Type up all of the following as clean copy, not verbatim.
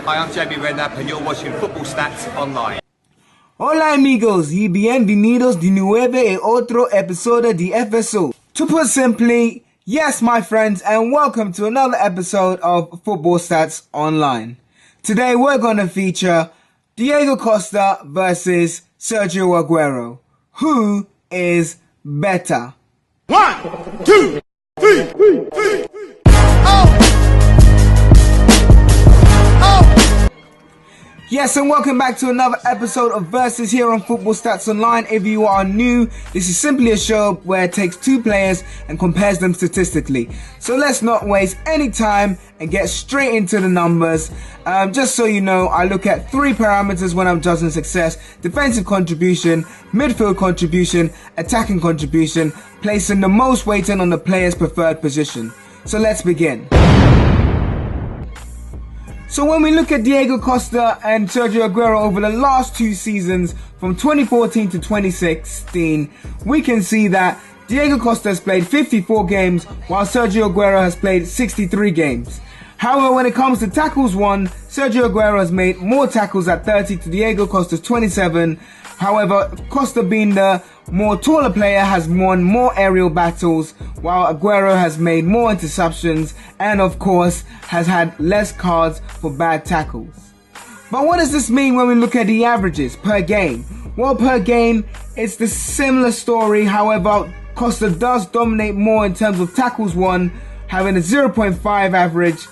Hi, I'm JB Redknapp and you're watching Football Stats Online. Hola amigos y bienvenidos de nuevo a otro episodio de FSO. To put simply, yes my friends, and welcome to another episode of Football Stats Online. Today we're going to feature Diego Costa versus Sergio Aguero. Who is better? 1, 2, 3. Yes, and welcome back to another episode of Versus here on Football Stats Online. If you are new, this is simply a show where it takes two players and compares them statistically. So let's not waste any time and get straight into the numbers. Just so you know, I look at three parameters when I'm judging success: defensive contribution, midfield contribution, attacking contribution, placing the most weighting on the player's preferred position. So let's begin. So when we look at Diego Costa and Sergio Aguero over the last two seasons, from 2014 to 2016, we can see that Diego Costa has played 54 games, while Sergio Aguero has played 63 games. However, when it comes to tackles won, Sergio Aguero has made more tackles at 30 to Diego Costa's 27. However, Costa, being the more taller player, has won more aerial battles, while Aguero has made more interceptions and of course has had less cards for bad tackles. But what does this mean when we look at the averages per game? Well, per game it's the similar story. However, Costa does dominate more in terms of tackles won, having a 0.5 average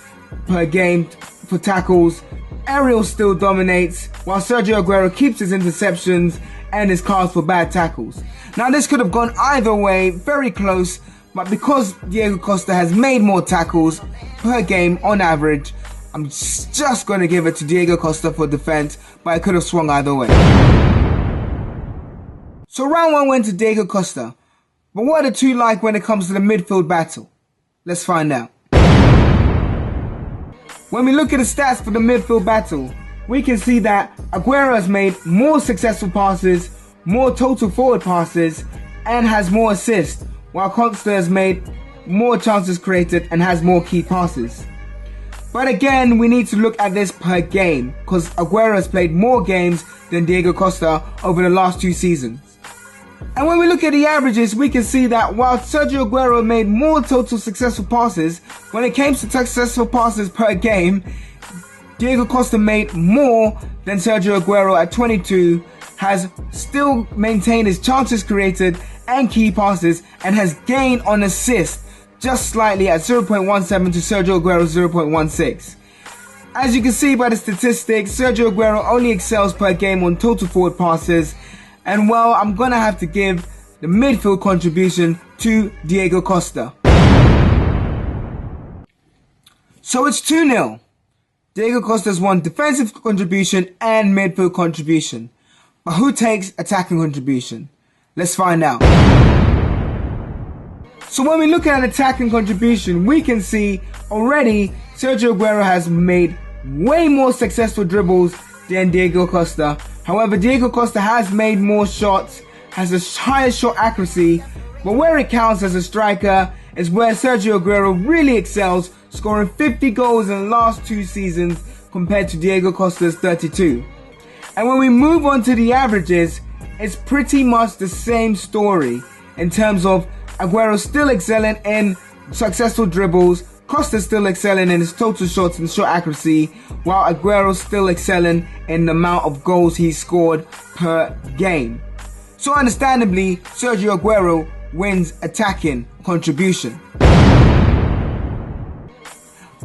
per game for tackles. Aerial still dominates, while Sergio Aguero keeps his interceptions and his cards for bad tackles. Now this could have gone either way, very close, but because Diego Costa has made more tackles per game on average, I'm just going to give it to Diego Costa for defense, but it could have swung either way. So round one went to Diego Costa, but what are the two like when it comes to the midfield battle? Let's find out. When we look at the stats for the midfield battle, we can see that Aguero has made more successful passes, more total forward passes, and has more assists, while Costa has made more chances created and has more key passes. But again, we need to look at this per game, because Aguero has played more games than Diego Costa over the last two seasons. And when we look at the averages, we can see that while Sergio Aguero made more total successful passes, when it came to successful passes per game, Diego Costa made more than Sergio Aguero at 22, has still maintained his chances created and key passes, and has gained on assists just slightly at 0.17 to Sergio Aguero's 0.16. As you can see by the statistics, Sergio Aguero only excels per game on total forward passes, and well, I'm gonna have to give the midfield contribution to Diego Costa. So it's 2-0. Diego Costa's won defensive contribution and midfield contribution. But who takes attacking contribution? Let's find out. So when we look at attacking contribution, we can see already Sergio Aguero has made way more successful dribbles than Diego Costa. However, Diego Costa has made more shots, has a higher shot accuracy, but where it counts as a striker is where Sergio Aguero really excels, scoring 50 goals in the last two seasons compared to Diego Costa's 32. And when we move on to the averages, it's pretty much the same story in terms of Aguero still excelling in successful dribbles, Costa still excelling in his total shots and shot accuracy, while Aguero still excelling in the amount of goals he scored per game. So understandably, Sergio Aguero wins attacking contribution.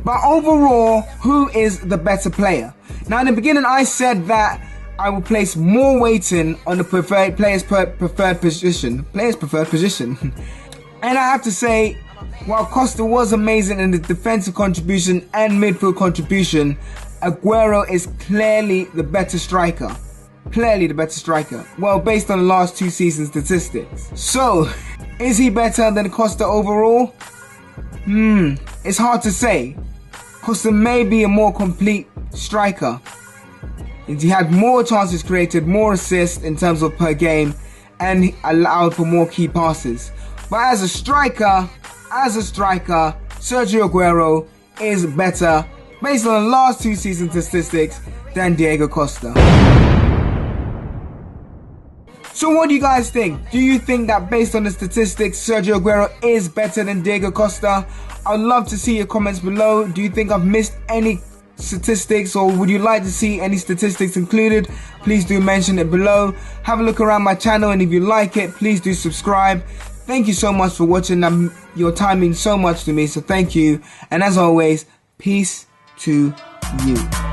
But overall, who is the better player? Now in the beginning I said that I will place more weighting on the player's preferred position. And I have to say, while Costa was amazing in the defensive contribution and midfield contribution, Aguero is clearly the better striker. Clearly the better striker. Well, based on the last two seasons' statistics. So, is he better than Costa overall? It's hard to say. Costa may be a more complete striker. He had more chances created, more assists in terms of per game, and he allowed for more key passes. But as a striker, Sergio Aguero is better based on the last 2 season statistics than Diego Costa. So what do you guys think? Do you think that based on the statistics, Sergio Aguero is better than Diego Costa? I'd love to see your comments below. Do you think I've missed any statistics, or would you like to see any statistics included? Please do mention it below. Have a look around my channel, and if you like it, please do subscribe. Thank you so much for watching. Your time means so much to me, so thank you. And as always, peace to you.